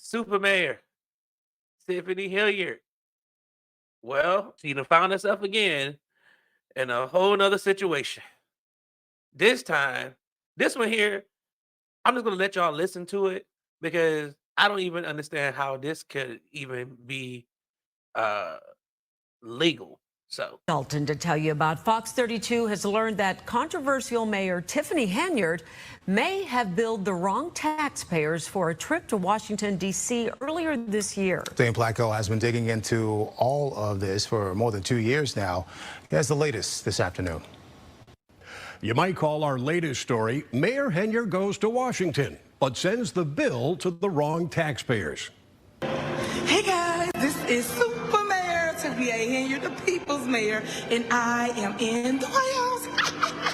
Super Mayor Tiffany Hilliard. Well, she done found herself again in a whole nother situation. This time, this one here, I'm just gonna let y'all listen to it because I don't even understand how this could even be uh legal. So Dolton to tell you about. Fox 32 has learned that controversial Mayor Tiffany Henyard may have billed the wrong taxpayers for a trip to Washington, D.C. earlier this year. Dane Placco has been digging into all of this for more than 2 years now. He has the latest this afternoon. You might call our latest story, Mayor Henyard goes to Washington, but sends the bill to the wrong taxpayers. Hey guys, this is Super Mayor Tiffany Henyard, the people's mayor, and I am in the White House.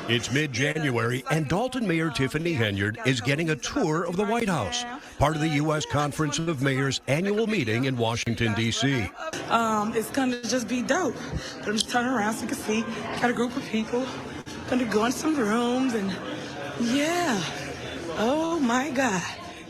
It's mid-January, and Dolton Mayor Tiffany Henyard is getting a tour of the White House, part of the U.S. Conference of Mayors annual meeting in Washington, D.C. It's gonna just be dope. I'm just turn around so you can see, got a group of people, gonna go in some rooms, and yeah, oh my God.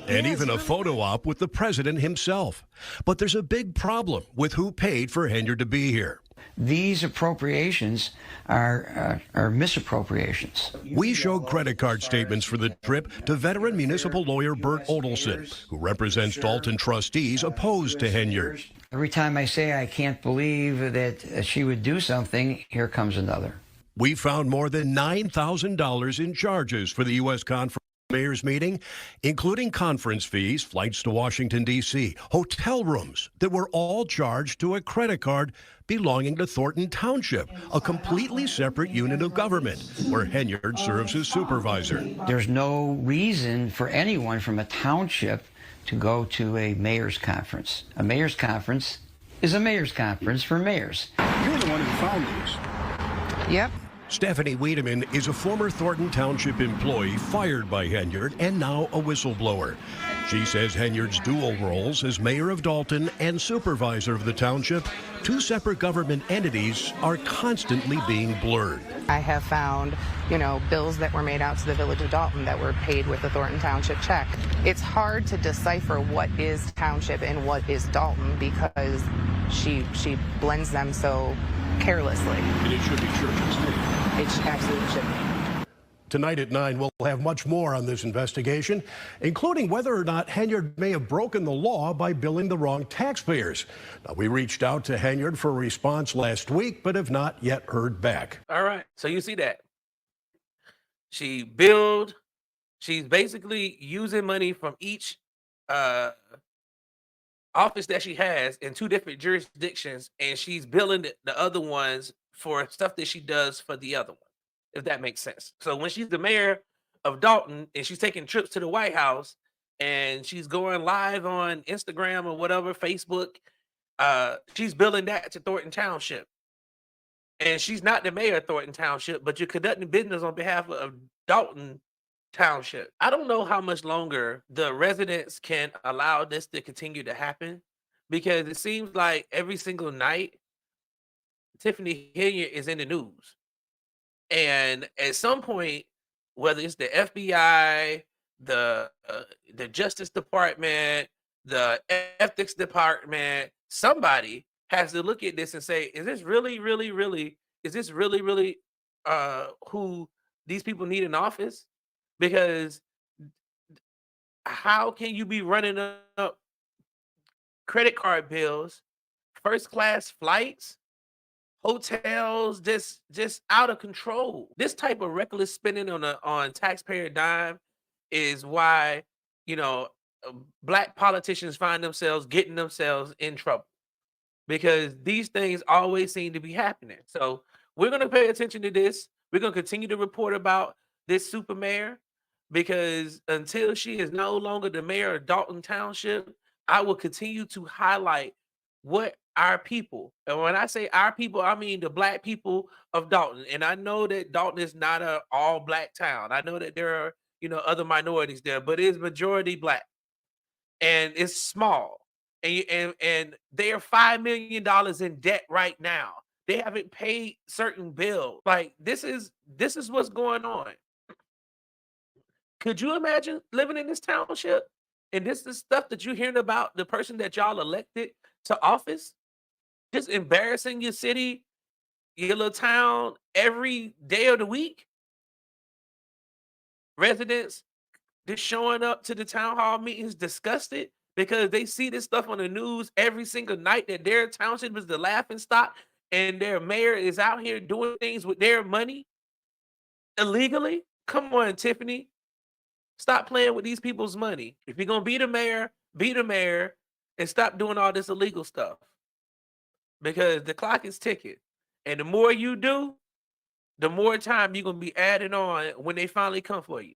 And even a photo op with the president himself. But there's a big problem with who paid for Henyard to be here. These appropriations are misappropriations. We showed credit card statements for the trip to veteran municipal lawyer Bert Odelson, who represents Dolton trustees opposed to Henyard. Every time I say I can't believe that she would do something, here comes another. We found more than $9,000 in charges for the U.S. Conference Mayor's meeting, including conference fees, flights to Washington, D.C., hotel rooms that were all charged to a credit card belonging to Thornton Township, a completely separate unit of government where Henyard serves as supervisor. There's no reason for anyone from a township to go to a mayor's conference. A mayor's conference is a mayor's conference for mayors. You're the one who found these. Yep. Stephanie Wiedemann is a former Thornton Township employee fired by Henyard and now a whistleblower. She says Henyard's dual roles as mayor of Dolton and supervisor of the township, two separate government entities, are constantly being blurred. I have found, bills that were made out to the village of Dolton that were paid with a Thornton Township check. It's hard to decipher what is township and what is Dolton because she blends them so carelessly. And it should be church and state. It absolutely should be. Tonight at 9, we'll have much more on this investigation, including whether or not Henyard may have broken the law by billing the wrong taxpayers. Now, we reached out to Henyard for a response last week, but have not yet heard back. all right. So you see that. She's basically using money from each office that she has in two different jurisdictions, and she's billing the other ones for stuff that she does for the other one, if that makes sense. So when she's the mayor of Dolton and she's taking trips to the White House and she's going live on Instagram or whatever, Facebook, she's billing that to Thornton Township. And she's not the mayor of Thornton Township, but you're conducting business on behalf of Dolton Township. I don't know how much longer the residents can allow this to continue to happen because it seems like every single night Tiffany Hilliard is in the news. And at some point, whether it's the FBI, the Justice Department, the Ethics Department, somebody has to look at this and say, is this really, really, really, is this really, really who these people need in office? Because how can you be running up credit card bills, first class flights, hotels, just out of control? This type of reckless spending on taxpayer dime is why black politicians find themselves getting themselves in trouble, because these things always seem to be happening. So we're going to pay attention to this. We're going to continue to report about this super mayor, because until she is no longer the mayor of Dolton Township, I will continue to highlight what our people, and when I say our people, I mean the black people of Dolton. And I know that Dolton is not an all black town. I know that there are, other minorities there, but it is majority black and it's small. And they are $5 million in debt right now. They haven't paid certain bills. Like this is what's going on. Could you imagine living in this township? And this is stuff that you're hearing about the person that y'all elected to office, just embarrassing your city, your little town every day of the week. Residents just showing up to the town hall meetings disgusted because they see this stuff on the news every single night that their township is the laughing stock and their mayor is out here doing things with their money illegally. Come on, Tiffany. Stop playing with these people's money. If you're gonna be the mayor and stop doing all this illegal stuff. Because the clock is ticking. And the more you do, the more time you're gonna be adding on when they finally come for you.